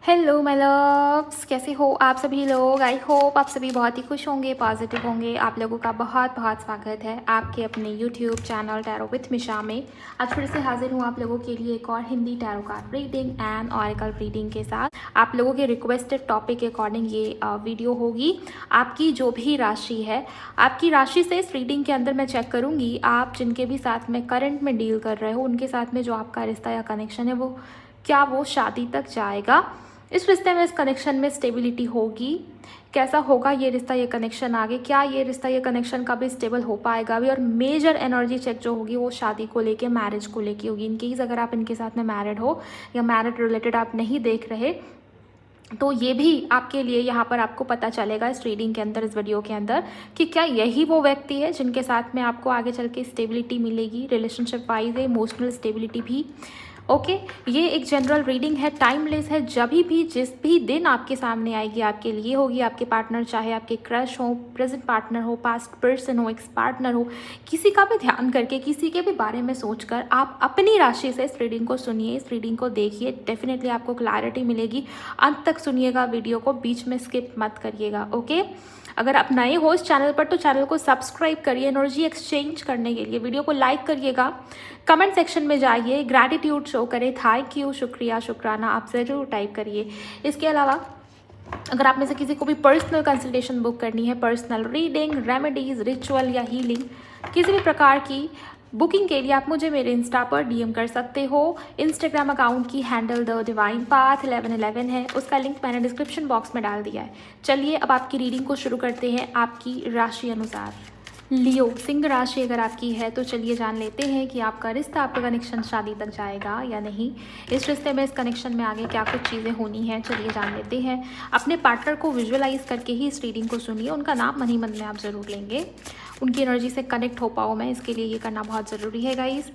Hello my loves, कैसे हो आप सभी लोग। आई होप आप सभी बहुत ही खुश होंगे, पॉजिटिव होंगे। आप लोगों का बहुत बहुत स्वागत है आपके अपने यूट्यूब चैनल टैरो विथ मिशा में। आज फिर से हाजिर हूँ आप लोगों के लिए एक और Hindi tarot card reading and oracle reading के साथ। आप लोगों के रिक्वेस्टेड टॉपिक के अकॉर्डिंग ये वीडियो होगी। आपकी जो भी राशि है, आपकी राशि से इस रीडिंग के अंदर मैं चेक करूँगी आप जिनके भी साथ में करंट में डील कर रहे हो, उनके साथ में जो आपका रिश्ता या कनेक्शन है वो क्या वो शादी तक जाएगा। इस रिश्ते में, इस कनेक्शन में स्टेबिलिटी होगी, कैसा होगा ये रिश्ता ये कनेक्शन आगे, क्या ये रिश्ता ये कनेक्शन कभी स्टेबल हो पाएगा भी। और मेजर एनर्जी चेक जो होगी वो शादी को लेके, मैरिज को लेके होगी। इनकेस अगर आप इनके साथ में मैरिड हो या मैरिड रिलेटेड आप नहीं देख रहे, तो ये भी आपके लिए यहाँ पर आपको पता चलेगा इस रीडिंग के अंदर, इस वीडियो के अंदर, कि क्या यही वो व्यक्ति है जिनके साथ में आपको आगे चल के स्टेबिलिटी मिलेगी, रिलेशनशिप वाइज, इमोशनल स्टेबिलिटी भी। ओके, ये एक जनरल रीडिंग है, टाइमलेस है। जब भी जिस भी दिन आपके सामने आएगी आपके लिए होगी। आपके पार्टनर, चाहे आपके क्रश हो, प्रेजेंट पार्टनर हो, पास्ट पर्सन हो, एक्स पार्टनर हो, किसी का भी ध्यान करके, किसी के भी बारे में सोचकर आप अपनी राशि से इस रीडिंग को सुनिए, इस रीडिंग को देखिए। डेफिनेटली आपको क्लैरिटी मिलेगी। अंत तक सुनिएगा वीडियो को, बीच में स्किप मत करिएगा। ओके, अगर आप नए हो इस चैनल पर तो चैनल को सब्सक्राइब करिए। एनर्जी एक्सचेंज करने के लिए वीडियो को लाइक करिएगा, कमेंट सेक्शन में जाइए, ग्रैटिट्यूड शो करें, थैंक यू, शुक्रिया, शुक्राना आप ज़रूर टाइप करिए। इसके अलावा अगर आप में से किसी को भी पर्सनल कंसल्टेशन बुक करनी है, पर्सनल रीडिंग, रेमेडीज़, रिचुअल या हीलिंग, किसी भी प्रकार की बुकिंग के लिए आप मुझे मेरे इंस्टा पर डीएम कर सकते हो। इंस्टाग्राम अकाउंट की हैंडल द डिवाइन पाथ 1111 है, उसका लिंक मैंने डिस्क्रिप्शन बॉक्स में डाल दिया है। चलिए अब आपकी रीडिंग को शुरू करते हैं आपकी राशि अनुसार। लियो, सिंह राशि अगर आपकी है तो चलिए जान लेते हैं कि आपका रिश्ता, आपका कनेक्शन शादी तक जाएगा या नहीं। इस रिश्ते में, इस कनेक्शन में आगे क्या कुछ चीज़ें होनी हैं, चलिए जान लेते हैं। अपने पार्टनर को विजुअलाइज करके ही इस रीडिंग को सुनिए। उनका नाम मन ही मन में आप ज़रूर लेंगे। उनकी एनर्जी से कनेक्ट हो पाओ मैं, इसके लिए ये करना बहुत ज़रूरी है गाइज।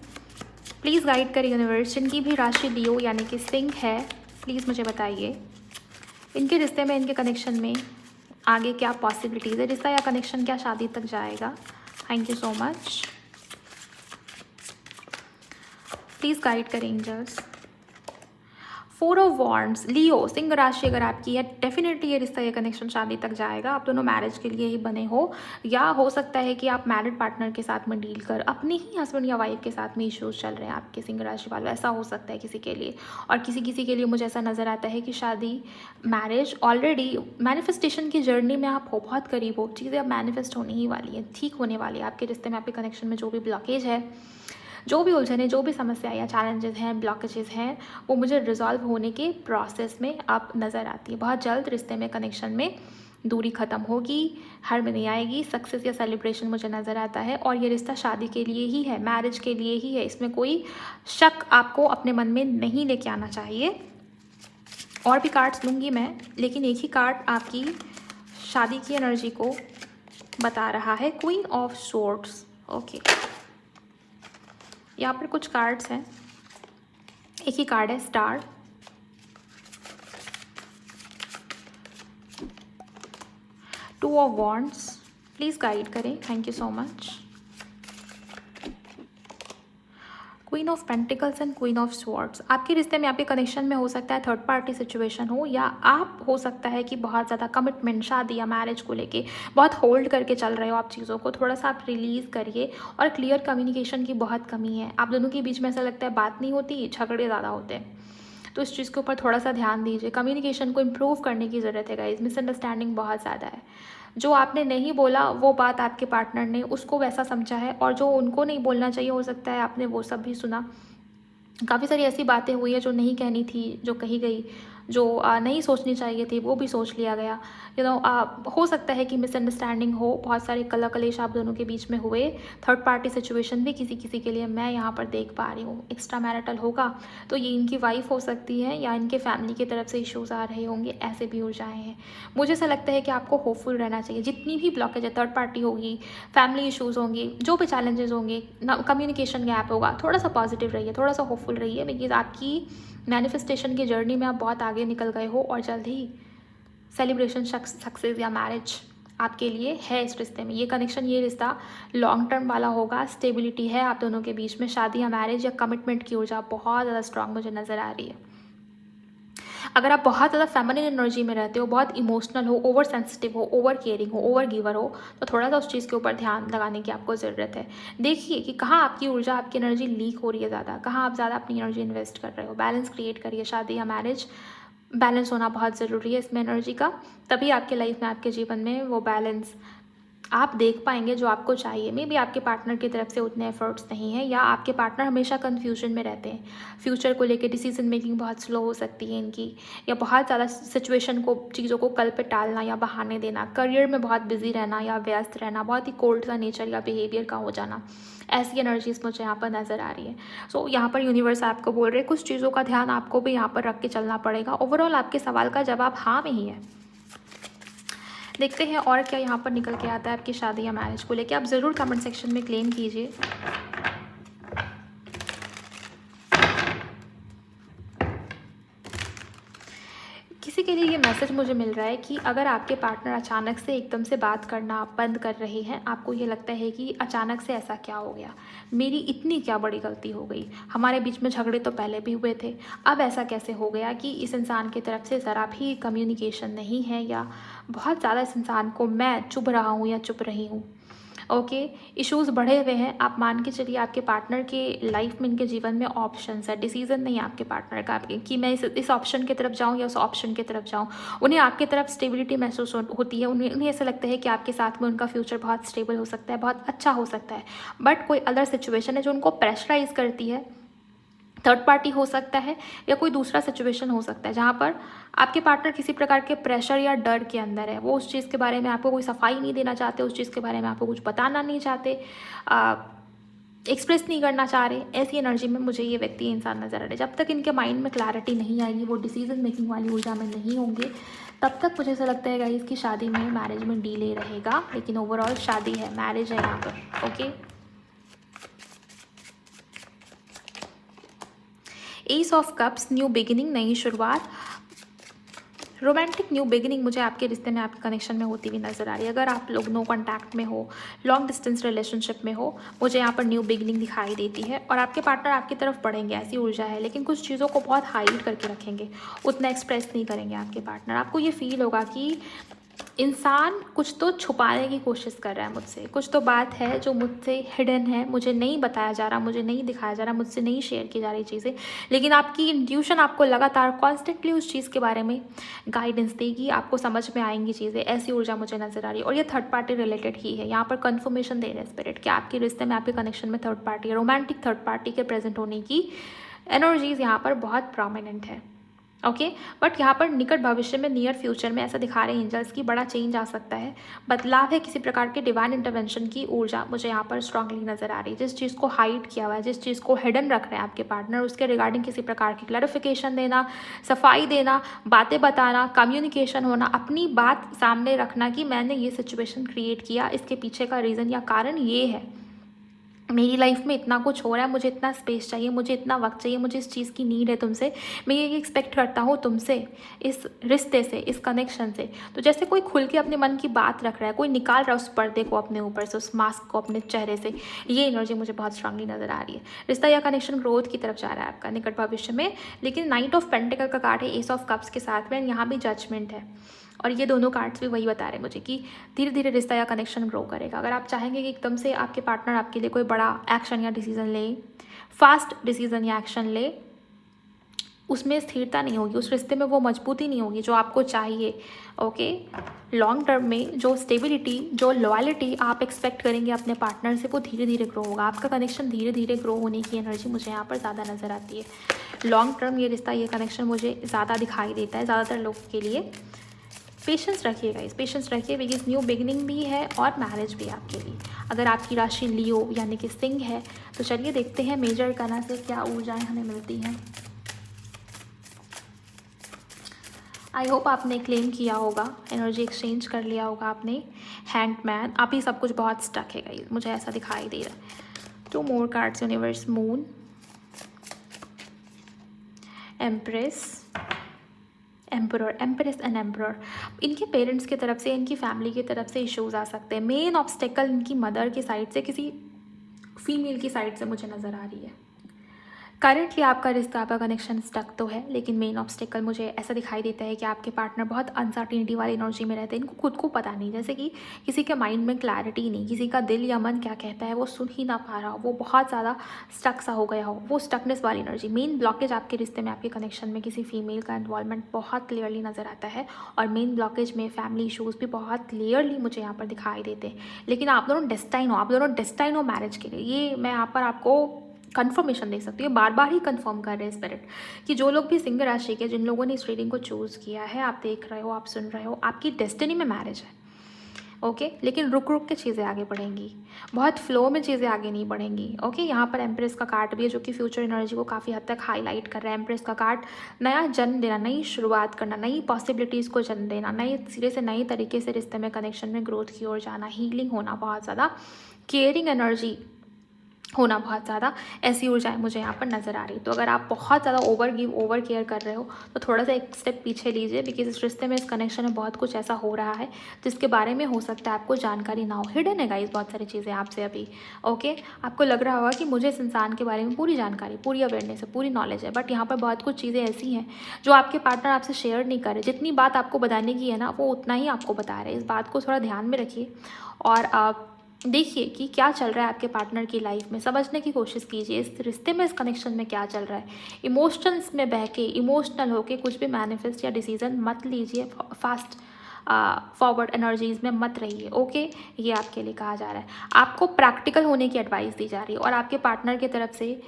प्लीज़ गाइड करिए यूनिवर्स। जिनकी भी राशि लियो यानी कि सिंह है, प्लीज़ मुझे बताइए इनके रिश्ते में, इनके कनेक्शन में आगे क्या पॉसिबिलिटीज़ है। रिश्ता या कनेक्शन क्या शादी तक जाएगा। Thank you so much. Please guide करें एंजल्स। 4 ऑफ वॉन्ड्स, लियो, सिंह राशि अगर आपकी है, डेफिनेटली ये रिश्ता, ये कनेक्शन शादी तक जाएगा। आप दोनों मैरिज के लिए ही बने हो, या हो सकता है कि आप मैरिड पार्टनर के साथ में डील कर अपने ही हस्बैंड या वाइफ के साथ में इश्यूज चल रहे हैं आपके सिंह राशि वालों, ऐसा हो सकता है किसी के लिए। और किसी किसी के लिए मुझे ऐसा नज़र आता है कि शादी, मैरिज ऑलरेडी मैनिफेस्टेशन की जर्नी में आप हो, बहुत करीब हो, चीज़ें अब मैनिफेस्ट होने ही वाली हैं, ठीक होने वाली है आपके रिश्ते में। आपके कनेक्शन में जो भी ब्लॉकेज है, जो भी उलझने, जो भी समस्या या चैलेंजेस हैं, ब्लॉकेजेस हैं, वो मुझे रिजॉल्व होने के प्रोसेस में अब नज़र आती है। बहुत जल्द रिश्ते में, कनेक्शन में दूरी ख़त्म होगी, हार्मनी आएगी, सक्सेस या सेलिब्रेशन मुझे नज़र आता है। और ये रिश्ता शादी के लिए ही है, मैरिज के लिए ही है, इसमें कोई शक आपको अपने मन में नहीं लेके आना चाहिए। और भी कार्ड्स लूँगी मैं, लेकिन एक ही कार्ड आपकी शादी की एनर्जी को बता रहा है, क्वीन ऑफ सोर्ड्स। ओके, यहाँ पर कुछ कार्ड्स हैं। एक ही कार्ड है star, two of wands, please guide करें, thank you so much. Queen of pentacles and queen of swords. आपके रिश्ते में, आपके कनेक्शन में हो सकता है थर्ड पार्टी सिचुएशन हो, या आप हो सकता है कि बहुत ज़्यादा कमिटमेंट, शादी या मैरिज को लेके बहुत होल्ड करके चल रहे हो आप चीज़ों को। थोड़ा सा आप रिलीज़ करिए। और क्लियर कम्युनिकेशन की बहुत कमी है आप दोनों के बीच में। ऐसा लगता है बात नहीं होती, झगड़े ज़्यादा होते हैं, तो इस चीज़ के ऊपर थोड़ा सा ध्यान दीजिए। कम्युनिकेशन को इम्प्रूव करने की ज़रूरत है गाइज। मिसअंडरस्टैंडिंग बहुत ज़्यादा है। जो आपने नहीं बोला वो बात आपके पार्टनर ने उसको वैसा समझा है, और जो उनको नहीं बोलना चाहिए हो सकता है आपने वो सब भी सुना। काफ़ी सारी ऐसी बातें हुई है जो नहीं कहनी थी, जो कही गई, जो नहीं सोचनी चाहिए थी, वो भी सोच लिया गया। हो सकता है कि मिसअंडरस्टैंडिंग हो, बहुत सारे कलह कलेश आप दोनों के बीच में हुए। थर्ड पार्टी सिचुएशन भी किसी किसी के लिए मैं यहाँ पर देख पा रही हूँ। एक्स्ट्रा मैरिटल होगा तो ये इनकी वाइफ हो सकती है, या इनके फैमिली की तरफ से इश्यूज़ आ रहे होंगे, ऐसे भी ऊर्जाएँ हैं। मुझे ऐसा लगता है कि आपको होपफुल रहना चाहिए। जितनी भी ब्लॉकेज है, थर्ड पार्टी होगी, फैमिली इश्यूज़ होंगे, जो भी चैलेंजेस होंगे, कम्युनिकेशन गैप होगा, थोड़ा सा पॉजिटिव रहिए, थोड़ा सा होपफुल रहिए, बिकॉज आपकी मैनिफेस्टेशन की जर्नी में आप बहुत आगे निकल गए हो, और जल्द ही सेलिब्रेशन, सक्सेस या मैरिज आपके लिए है इस रिश्ते में। ये कनेक्शन, ये रिश्ता लॉन्ग टर्म वाला होगा, स्टेबिलिटी है आप दोनों के बीच में, शादी या मैरिज या कमिटमेंट की ऊर्जा बहुत ज़्यादा स्ट्रांग मुझे नज़र आ रही है। अगर आप बहुत ज़्यादा फेमिनिन एनर्जी में रहते हो, बहुत इमोशनल हो, ओवर सेंसिटिव हो, ओवर केयरिंग हो, ओवर गिवर हो, तो थोड़ा सा उस चीज़ के ऊपर ध्यान लगाने की आपको ज़रूरत है। देखिए कि कहाँ आपकी ऊर्जा, आपकी एनर्जी लीक हो रही है ज़्यादा, कहाँ आप ज़्यादा अपनी एनर्जी इन्वेस्ट कर रहे हो। बैलेंस क्रिएट करिए। शादी या मैरिज, बैलेंस होना बहुत ज़रूरी है इसमें एनर्जी का, तभी आपके लाइफ में, आपके जीवन में वो बैलेंस आप देख पाएंगे जो आपको चाहिए। मे बी आपके पार्टनर की तरफ से उतने एफर्ट्स नहीं है, या आपके पार्टनर हमेशा कन्फ्यूजन में रहते हैं, फ्यूचर को लेके डिसीजन मेकिंग बहुत स्लो हो सकती है इनकी, या बहुत ज़्यादा सिचुएशन को, चीज़ों को कल पे टालना या बहाने देना, करियर में बहुत बिजी रहना या व्यस्त रहना, बहुत ही कोल्ड सा नेचर या बिहेवियर का हो जाना, ऐसी एनर्जीज मुझे यहाँ पर नज़र आ रही है। सो यहाँ पर यूनिवर्स आपको बोल रहे हैं कुछ चीज़ों का ध्यान आपको भी यहाँ पर रख के चलना पड़ेगा। ओवरऑल आपके सवाल का जवाब हाँ में ही है। देखते हैं और क्या यहाँ पर निकल के आता है आपकी शादी या मैरिज को लेके। आप ज़रूर कमेंट सेक्शन में क्लेम कीजिए। किसी के लिए ये मैसेज मुझे मिल रहा है कि अगर आपके पार्टनर अचानक से एकदम से बात करना बंद कर रहे हैं, आपको ये लगता है कि अचानक से ऐसा क्या हो गया, मेरी इतनी क्या बड़ी गलती हो गई, हमारे बीच में झगड़े तो पहले भी हुए थे, अब ऐसा कैसे हो गया कि इस इंसान की तरफ से ज़रा भी कम्युनिकेशन नहीं है, या बहुत ज़्यादा इस इंसान को मैं चुभ रहा हूँ या चुप रही हूँ। ओके, इश्यूज़ बढ़े हुए हैं। आप मान के चलिए आपके पार्टनर के लाइफ में, इनके जीवन में ऑप्शंस है, डिसीजन नहीं है आपके पार्टनर का आपके कि मैं इस ऑप्शन की तरफ जाऊं या उस ऑप्शन की तरफ जाऊं। उन्हें आपकी तरफ स्टेबिलिटी महसूस होती है, उन्हें ऐसा लगता है कि आपके साथ में उनका फ्यूचर बहुत स्टेबल हो सकता है, बहुत अच्छा हो सकता है। बट कोई अदर सिचुएशन है जो उनको प्रेशराइज करती है। थर्ड पार्टी हो सकता है या कोई दूसरा सिचुएशन हो सकता है जहाँ पर आपके पार्टनर किसी प्रकार के प्रेशर या डर के अंदर है। वो उस चीज़ के बारे में आपको कोई सफाई नहीं देना चाहते, उस चीज़ के बारे में आपको कुछ बताना नहीं चाहते, एक्सप्रेस नहीं करना चाह रहे। ऐसी एनर्जी में मुझे ये व्यक्ति, इंसान नज़र आ रहे हैं। जब तक इनके माइंड में क्लैरिटी नहीं आएगी, वो डिसीजन मेकिंग वाली ऊर्जा में नहीं होंगे, तब तक मुझे ऐसा लगता है गाइस कि शादी में, मैरिज में डिले रहेगा। लेकिन ओवरऑल शादी है, मैरिज है यहाँ पर। Okay, S of cups, new beginning, नई शुरुआत, रोमांटिक न्यू बिगिनिंग मुझे आपके रिश्ते में, आपके कनेक्शन में होती हुई नजर आ रही है। अगर आप लोग नो कॉन्टैक्ट में हो, लॉन्ग डिस्टेंस रिलेशनशिप में हो, मुझे यहाँ पर न्यू बिगिनिंग दिखाई देती है। और आपके पार्टनर आपकी तरफ बढ़ेंगे, ऐसी ऊर्जा है। लेकिन कुछ चीज़ों को बहुत हाइड करके रखेंगे, उतना एक्सप्रेस नहीं करेंगे आपके पार्टनर। आपको ये फील होगा कि इंसान कुछ तो छुपाने की कोशिश कर रहा है मुझसे, कुछ तो बात है जो मुझसे हिडन है, मुझे नहीं बताया जा रहा, मुझे नहीं दिखाया जा रहा, मुझसे नहीं शेयर की जा रही चीज़ें। लेकिन आपकी इंट्यूशन आपको लगातार कॉन्स्टेंटली उस चीज़ के बारे में गाइडेंस देगी, आपको समझ में आएंगी चीज़ें। ऐसी ऊर्जा मुझे नजर आ रही है। और ये थर्ड पार्टी रिलेटेड ही है। यहाँ पर कन्फर्मेशन दे रहे हैं स्पिरिट कि आपके रिश्ते में, आपके कनेक्शन में third party, romantic third party के प्रेजेंट होने की एनर्जीज यहाँ पर बहुत प्रोमिनेंट है। ओके, बट यहाँ पर निकट भविष्य में, नियर फ्यूचर में ऐसा दिखा रहे हैं एंजल्स की, बड़ा चेंज आ सकता है, बदलाव है। किसी प्रकार के डिवाइन इंटरवेंशन की ऊर्जा मुझे यहाँ पर स्ट्रांगली नजर आ रही है। जिस चीज़ को हाइड किया हुआ है, जिस चीज़ को हिडन रख रहे हैं आपके पार्टनर, उसके रिगार्डिंग किसी प्रकार की क्लैरिफिकेशन देना, सफाई देना, बातें बताना, कम्युनिकेशन होना, अपनी बात सामने रखना कि मैंने ये सिचुएशन क्रिएट किया, इसके पीछे का रीज़न या कारण ये है, मेरी लाइफ में इतना कुछ हो रहा है, मुझे इतना स्पेस चाहिए, मुझे इतना वक्त चाहिए, मुझे इस चीज़ की नीड है तुमसे, मैं ये एक्सपेक्ट करता हूँ तुमसे, इस रिश्ते से, इस कनेक्शन से। तो जैसे कोई खुल के अपने मन की बात रख रहा है, कोई निकाल रहा है उस पर्दे को अपने ऊपर से, उस मास्क को अपने चेहरे से, ये एनर्जी मुझे बहुत स्ट्रांगली नजर आ रही है। रिश्ता या कनेक्शन ग्रोथ की तरफ जा रहा है आपका निकट भविष्य में। लेकिन नाइट ऑफ पेंटिकल का कार्ड है एस ऑफ कप्स के साथ में, यहाँ भी जजमेंट है। और ये दोनों कार्ड्स भी वही बता रहे हैं मुझे कि धीरे धीरे रिश्ता या कनेक्शन ग्रो करेगा। अगर आप चाहेंगे कि एकदम से आपके पार्टनर आपके लिए कोई बड़ा एक्शन या डिसीजन ले, फास्ट डिसीजन या एक्शन ले, उसमें स्थिरता नहीं होगी, उस रिश्ते में वो मजबूती नहीं होगी जो आपको चाहिए। ओके, लॉन्ग टर्म में जो स्टेबिलिटी, जो लॉयल्टी आप एक्सपेक्ट करेंगे अपने पार्टनर से, वो धीरे धीरे ग्रो होगा। आपका कनेक्शन धीरे धीरे ग्रो होने की एनर्जी मुझे यहाँ पर ज़्यादा नज़र आती है। लॉन्ग टर्म ये रिश्ता, ये कनेक्शन मुझे ज़्यादा दिखाई देता है ज़्यादातर लोगों के लिए। पेशेंस रखिएगा, इस पेशेंस रखिए, बिकॉज न्यू बिगिनिंग भी है और मैरिज भी है आपके लिए। अगर आपकी राशि लियो यानी कि सिंह है, तो चलिए देखते हैं मेजर कना से क्या ऊर्जाएं हमें मिलती हैं। आई होप आपने क्लेम किया होगा, एनर्जी एक्सचेंज कर लिया होगा आपने। हैंगमैन, आप ही सब कुछ बहुत स्टक है गाइस, मुझे ऐसा दिखाई दे रहा है। 2 more cards, universe, moon, empress, emperor, empress and emperor. इनके पेरेंट्स की तरफ से, इनकी फैमिली की तरफ से इश्यूज़ आ सकते हैं। मेन ऑब्स्टेकल इनकी मदर की साइड से, किसी फीमेल की साइड से मुझे नज़र आ रही है। करंटली आपका रिश्ता, आपका कनेक्शन स्टक तो है, लेकिन मेन ऑब्स्टेकल मुझे ऐसा दिखाई देता है कि आपके पार्टनर बहुत अनसर्टिनिटी वाली एनर्जी में रहते हैं। इनको खुद को पता नहीं, जैसे कि किसी के माइंड में क्लैरिटी नहीं, किसी का दिल या मन क्या कहता है वो सुन ही ना पा रहा हो, वो बहुत ज़्यादा स्टक सा हो गया हो, वो स्टकनेस वाली एनर्जी। मेन ब्लॉकेज आपके रिश्ते में, आपके कनेक्शन में किसी फीमेल का इन्वॉल्वमेंट बहुत क्लियरली नज़र आता है। और मेन ब्लॉकेज में फैमिली इशूज़ भी बहुत क्लियरली मुझे यहाँ पर दिखाई देते हैं। लेकिन आप दोनों डेस्टाइन हो मैरिज के लिए, ये मैं यहाँ पर आपको कंफर्मेशन दे सकती हूँ। बार बार ही कंफर्म कर रहे हैं स्पिरिट कि जो लोग भी सिंह राशि के, जिन लोगों ने इस रीडिंग को चूज़ किया है, आप देख रहे हो, आप सुन रहे हो, आपकी डेस्टिनी में मैरिज है। ओके, लेकिन रुक रुक के चीज़ें आगे बढ़ेंगी, बहुत फ्लो में चीज़ें आगे नहीं बढ़ेंगी। ओके, यहाँ पर एम्प्रेस का कार्ड भी है जो कि फ्यूचर एनर्जी को काफ़ी हद तक हाईलाइट कर रहा है। एम्प्रेस का कार्ड नया जन्म देना, नई शुरुआत करना, नई पॉसिबिलिटीज़ को जन्म देना, नए सिरे से नई तरीके से रिश्ते में, कनेक्शन में ग्रोथ की ओर जाना, हीलिंग होना बहुत ज़्यादा, केयरिंग एनर्जी होना बहुत ज़्यादा, ऐसी ऊर्जाएं मुझे यहाँ पर नज़र आ रही। तो अगर आप बहुत ज़्यादा ओवर केयर कर रहे हो तो थोड़ा सा एक स्टेप पीछे लीजिए, बिकॉज इस रिश्ते में, इस कनेक्शन में बहुत कुछ ऐसा हो रहा है जिसके बारे में हो सकता है आपको जानकारी ना हो। हिडन है गाइस बहुत सारी चीज़ें आपसे अभी। ओके, आपको लग रहा होगा कि मुझे इस इंसान के बारे में पूरी जानकारी, पूरी अवेयरनेस है, पूरी नॉलेज है, बट यहाँ पर बहुत कुछ चीज़ें ऐसी हैं जो आपके पार्टनर आपसे शेयर नहीं कर रहे। जितनी बात आपको बताने की है ना, वो उतना ही आपको बता रहे हैं। इस बात को थोड़ा ध्यान में रखिए और आप देखिए कि क्या चल रहा है आपके पार्टनर की लाइफ में, समझने की कोशिश कीजिए इस रिश्ते में, इस कनेक्शन में क्या चल रहा है। इमोशंस में बह के, इमोशनल होके कुछ भी मैनिफेस्ट या डिसीजन मत लीजिए, फास्ट फॉरवर्ड एनर्जीज में मत रहिए। ओके, ये आपके लिए कहा जा रहा है। आपको प्रैक्टिकल होने की एडवाइस दी जा रही है और आपके पार्टनर की तरफ से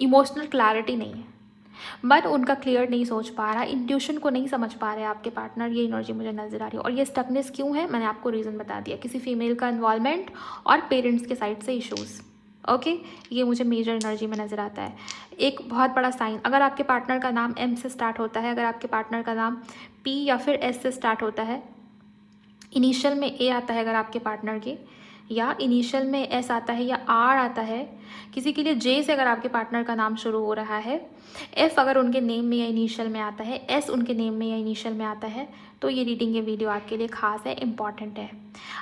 इमोशनल क्लैरिटी नहीं है, मन उनका क्लियर नहीं सोच पा रहा, इंट्यूशन को नहीं समझ पा रहे आपके पार्टनर, ये एनर्जी मुझे नज़र आ रही है। और ये स्टकनेस क्यों है, मैंने आपको रीज़न बता दिया, किसी फीमेल का इन्वॉल्वमेंट और पेरेंट्स के साइड से इश्यूज़। ओके, ये मुझे मेजर एनर्जी में नज़र आता है। एक बहुत बड़ा साइन, अगर आपके पार्टनर का नाम एम से स्टार्ट होता है, अगर आपके पार्टनर का नाम पी या फिर एस से स्टार्ट होता है, इनिशियल में ए आता है अगर आपके पार्टनर के, या इनिशियल में एस आता है या आर आता है, किसी के लिए जे से अगर आपके पार्टनर का नाम शुरू हो रहा है, एफ अगर उनके नेम में या इनिशियल में आता है, एस उनके नेम में या इनिशियल में आता है, तो ये रीडिंग, ये वीडियो आपके लिए खास है, इंपॉर्टेंट है।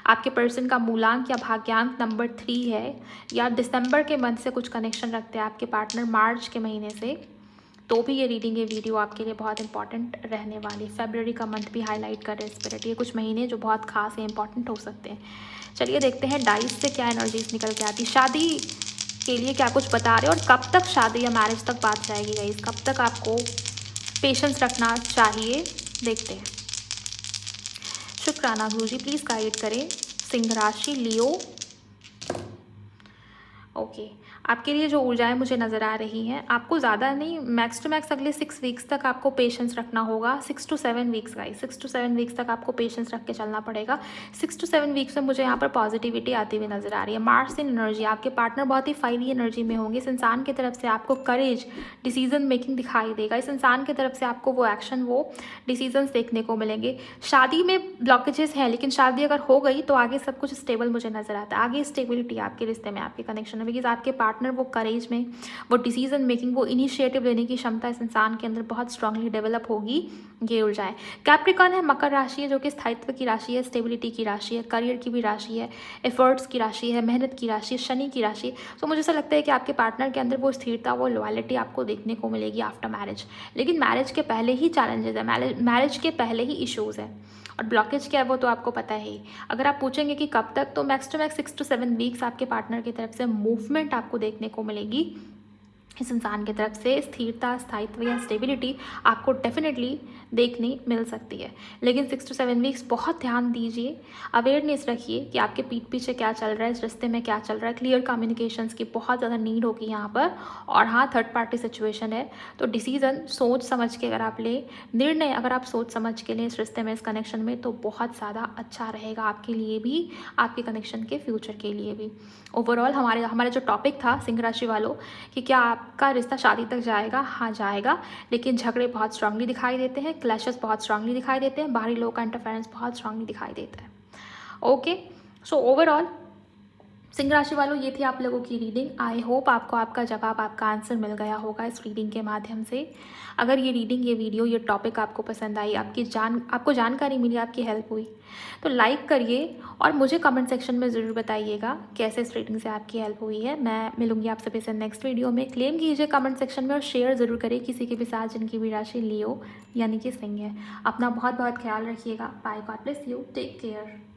आपके पर्सन का मूलांक या भाग्यांक नंबर 3 है, या दिसंबर के मंथ से कुछ कनेक्शन रखते हैं आपके पार्टनर, मार्च के महीने से, तो भी ये रीडिंग, ये वीडियो आपके लिए बहुत इंपॉर्टेंट रहने वाली। फरवरी का मंथ भी हाईलाइट कर रहे हैं स्पिरिट, ये कुछ महीने जो बहुत खास है, इंपॉर्टेंट हो सकते हैं। चलिए देखते हैं डाइस से क्या एनर्जीज निकल के आती। शादी के लिए क्या कुछ बता रहे हैं और कब तक शादी या मैरिज तक बात जाएगी गाइस, कब तक आपको पेशेंस रखना चाहिए, देखते हैं। शुक्राना गुरुजी, प्लीज़ गाइड करें सिंह राशि, लियो। ओके, आपके लिए जो ऊर्जाएं मुझे नज़र आ रही हैं, आपको ज़्यादा नहीं, मैक्स टू मैक्स अगले 6 वीक्स तक आपको पेशेंस रखना होगा। 6 to 7 weeks guys, 6 to 7 weeks तक आपको पेशेंस रख के चलना पड़ेगा। 6 to 7 वीक्स में मुझे यहाँ पर पॉजिटिविटी आती हुई नज़र आ रही है। मार्स इन एनर्जी, आपके पार्टनर बहुत ही फाइवी एनर्जी में होंगे। इस इंसान की तरफ से आपको करेज, डिसीजन मेकिंग दिखाई देगा। इस इंसान की तरफ से आपको वो एक्शन, वो डिसीजंस देखने को मिलेंगे। शादी में ब्लॉकेजेस हैं, लेकिन शादी अगर हो गई तो आगे सब कुछ स्टेबल मुझे नज़र आता है। आगे स्टेबिलिटी आपके रिश्ते में, आपके कनेक्शन में, बिकॉज आपके पार्टनर वो करेज में, वो डिसीजन मेकिंग, वो इनिशिएटिव लेने की क्षमता इस इंसान के अंदर बहुत स्ट्रांगली डेवलप होगी। ये ऊर्जाएं, कैप्रिकॉर्न है, मकर राशि है, जो कि स्थायित्व की राशि है, स्टेबिलिटी की राशि है, करियर की भी राशि है, एफर्ट्स की राशि है, मेहनत की राशि है, शनि की राशि है। तो मुझे ऐसा लगता है कि आपके पार्टनर के अंदर वो स्थिरता, वो लॉयल्टी आपको देखने को मिलेगी आफ्टर मैरिज। लेकिन मैरिज के पहले ही चैलेंजेस है, मैरिज के पहले ही इशूज़ है, और ब्लॉकेज क्या है वो तो आपको पता है ही। अगर आप पूछेंगे कि कब तक, तो max to max 6 to 7 weeks आपके पार्टनर की तरफ से मूवमेंट आपको देखने को मिलेगी। इस इंसान की तरफ से स्थिरता, स्थायित्व या स्टेबिलिटी आपको डेफिनेटली देखने मिल सकती है। लेकिन 6 to 7 वीक्स बहुत ध्यान दीजिए, अवेयरनेस रखिए कि आपके पीठ पीछे क्या चल रहा है, इस रिश्ते में क्या चल रहा है। क्लियर कम्युनिकेशंस की बहुत ज़्यादा नीड होगी यहाँ पर। और हाँ, थर्ड पार्टी सिचुएशन है, तो डिसीज़न सोच समझ के अगर आप लें, निर्णय अगर आप सोच समझ के लें इस रिश्ते में, इस कनेक्शन में, तो बहुत ज़्यादा अच्छा रहेगा आपके लिए भी, आपके कनेक्शन के फ्यूचर के लिए भी। ओवरऑल हमारा जो टॉपिक था सिंह राशि वालों कि क्या आपका रिश्ता शादी तक जाएगा, हाँ जाएगा, लेकिन झगड़े बहुत स्ट्रांगली दिखाई देते हैं, क्लैशेस बहुत स्ट्रांगली दिखाई देते हैं, बाहरी लोगों का इंटरफेरेंस बहुत स्ट्रांगली दिखाई देता है। ओके, सो ओवरऑल सिंह राशि वालों, ये थी आप लोगों की रीडिंग। आई होप आपको आपका जवाब, आपका आंसर मिल गया होगा इस रीडिंग के माध्यम से। अगर ये रीडिंग, ये वीडियो, ये टॉपिक आपको पसंद आई, आपको जानकारी मिली, आपकी हेल्प हुई, तो लाइक करिए और मुझे कमेंट सेक्शन में ज़रूर बताइएगा कैसे इस रीडिंग से आपकी हेल्प हुई है। मैं मिलूंगी आप सभी से नेक्स्ट वीडियो में। क्लेम कीजिए कमेंट सेक्शन में और शेयर ज़रूर करिए किसी के भी साथ जिनकी भी राशि लियो यानी कि सिंह है। अपना बहुत बहुत ख्याल रखिएगा। Bye, God bless you, take care.